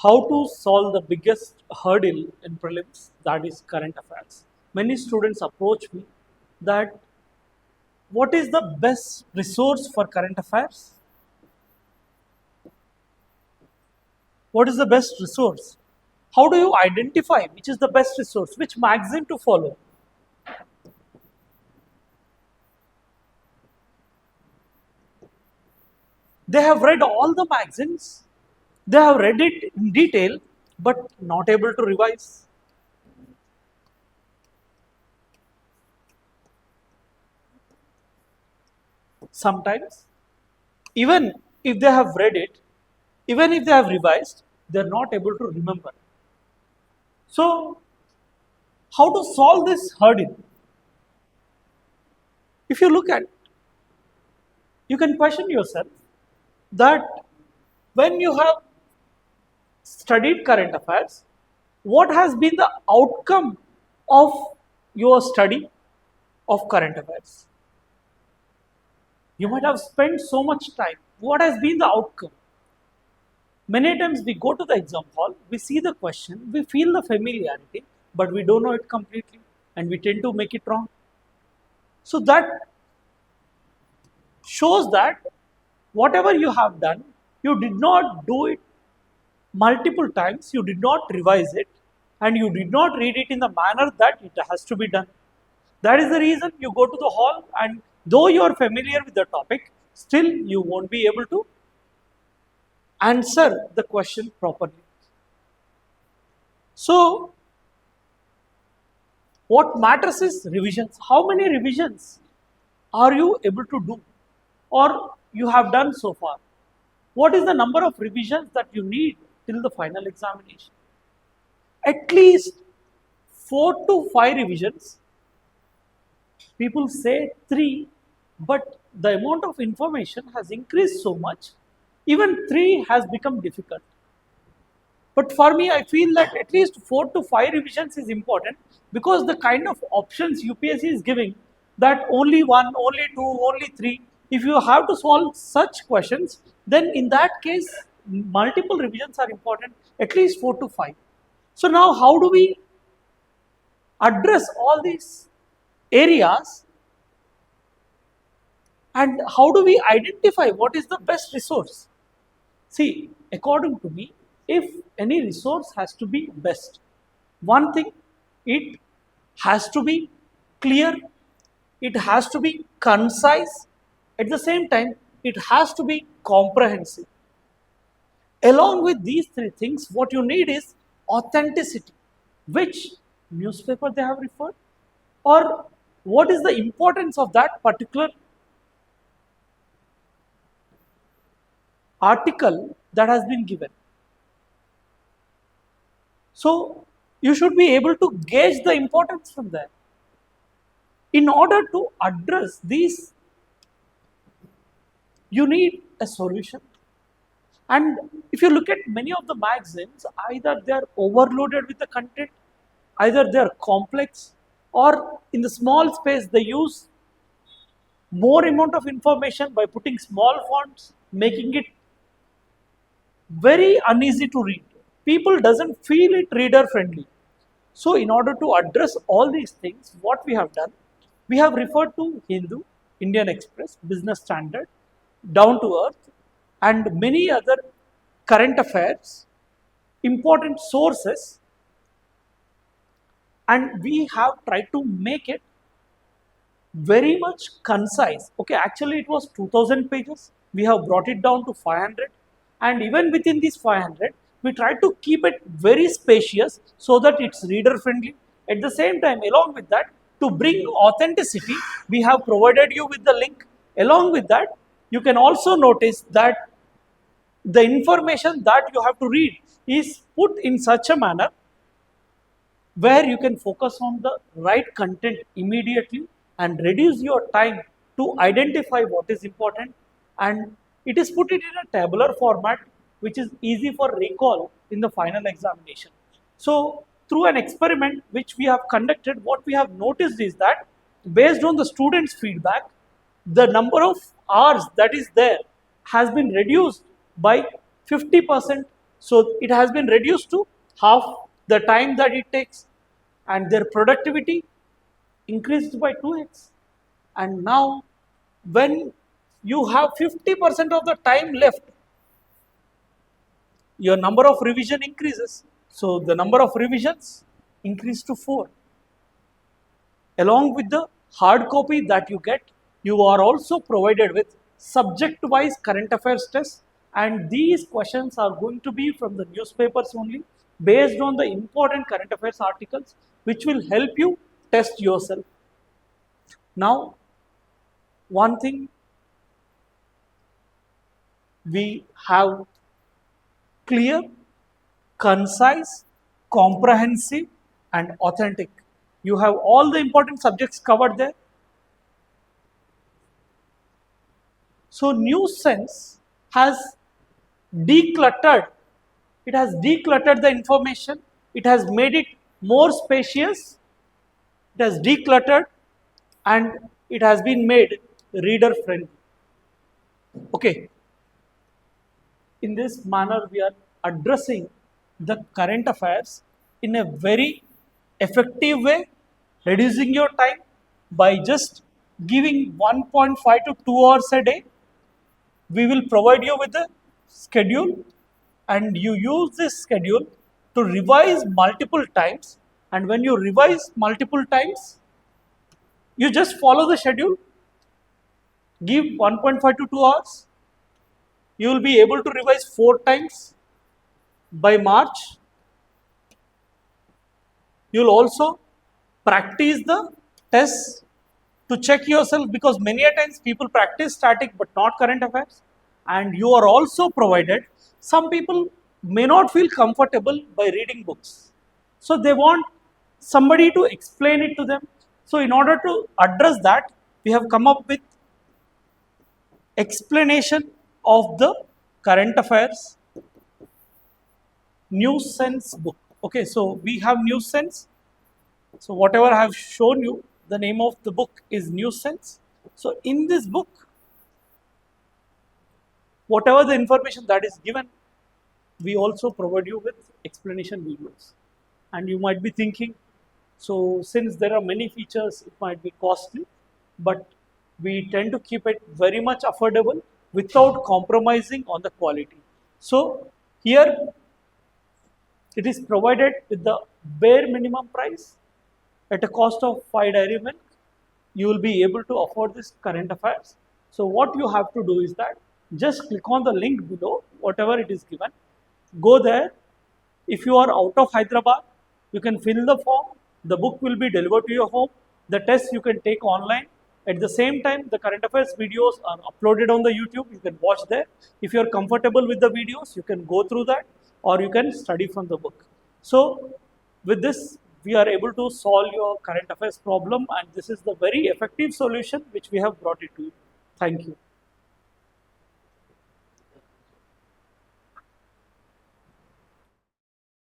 how to solve the biggest hurdle in prelims, that is current affairs. Many students approach me that what is the best resource for current affairs? What is the best resource? How do you identify which is the best resource, which magazine to follow? They have read all the magazines, they have read it in detail, but not able to revise. Sometimes, even if they have read it, even if they have revised, they are not able to remember. So, how to solve this hurdle? If you look at, you can question yourself that when you have studied current affairs, what has been the outcome of your study of current affairs? You might have spent so much time. What has been the outcome? Many times we go to the exam hall, we see the question, we feel the familiarity, but we don't know it completely and we tend to make it wrong. So that shows that whatever you have done, you did not do it multiple times, you did not revise it, and you did not read it in the manner that it has to be done. That is the reason you go to the hall, and though you are familiar with the topic, still you won't be able to answer the question properly. So, what matters is revisions. How many revisions are you able to do, or you have done so far? What is the number of revisions that you need till the final examination? At least 4 to 5 revisions. People say 3, but the amount of information has increased so much, even 3 has become difficult. But for me, I feel that at least 4 to 5 revisions is important, because the kind of options UPSC is giving, that only 1, only 2, only 3, if you have to solve such questions, then in that case, multiple revisions are important, at least 4 to 5. So now how do we address all these areas, and how do we identify what is the best resource? See, according to me, if any resource has to be best, one thing, it has to be clear, it has to be concise, at the same time, it has to be comprehensive. Along with these 3 things, what you need is authenticity. Which newspaper they have referred, or what is the importance of that particular article that has been given. So, you should be able to gauge the importance from there. In order to address these, you need a solution. And if you look at many of the magazines, either they are overloaded with the content, either they are complex, or in the small space they use more amount of information by putting small fonts, making it very uneasy to read. People doesn't feel it reader friendly. So in order to address all these things, what we have done, we have referred to Hindu, Indian Express, Business Standard, Down to Earth, and many other current affairs, important sources, and we have tried to make it very much concise. Okay, actually it was 2000 pages, we have brought it down to 500, and even within these 500, we try to keep it very spacious so that it's reader friendly. At the same time, along with that, to bring authenticity, we have provided you with the link. Along with that, you can also notice that the information that you have to read is put in such a manner where you can focus on the right content immediately and reduce your time to identify what is important, and it is put it in a tabular format which is easy for recall in the final examination. So through an experiment which we have conducted, what we have noticed is that based on the students' feedback, the number of hours that is there has been reduced by 50%. So it has been reduced to half the time that it takes, and their productivity increased by 2x. And now, when you have 50% of the time left, your number of revision increases. So the number of revisions increase to 4. Along with the hard copy that you get, you are also provided with subject-wise current affairs tests, and these questions are going to be from the newspapers only, based on the important current affairs articles, which will help you test yourself. Now, one thing we have: clear, concise, comprehensive, and authentic. You have all the important subjects covered there. So News Sense has decluttered. It has decluttered the information. It has made it more spacious. It has decluttered, and it has been made reader friendly. Okay. In this manner, we are addressing the current affairs in a very effective way, reducing your time by just giving 1.5 to 2 hours a day. We will provide you with a schedule, and you use this schedule to revise multiple times. And when you revise multiple times, you just follow the schedule, give 1.5 to 2 hours. You will be able to revise 4 times by March. You will also practice the tests to check yourself, because many a times people practice static but not current affairs. And you are also provided, some people may not feel comfortable by reading books, so they want somebody to explain it to them. So in order to address that, we have come up with explanation of the current affairs News Sense book. Okay, so we have News Sense. So whatever I have shown you, the name of the book is News Sense. So in this book, whatever the information that is given, we also provide you with explanation videos. And you might be thinking, so since there are many features, it might be costly, but we tend to keep it very much affordable without compromising on the quality. So here it is provided with the bare minimum price at a cost of 5 dairy milk. You will be able to afford this current affairs. So what you have to do is that just click on the link below, whatever it is given, go there. If you are out of Hyderabad, you can fill the form. The book will be delivered to your home. The test you can take online. At the same time, the current affairs videos are uploaded on the YouTube. You can watch there. If you are comfortable with the videos, you can go through that, or you can study from the book. So with this, we are able to solve your current affairs problem, and this is the very effective solution which we have brought it to you. Thank you.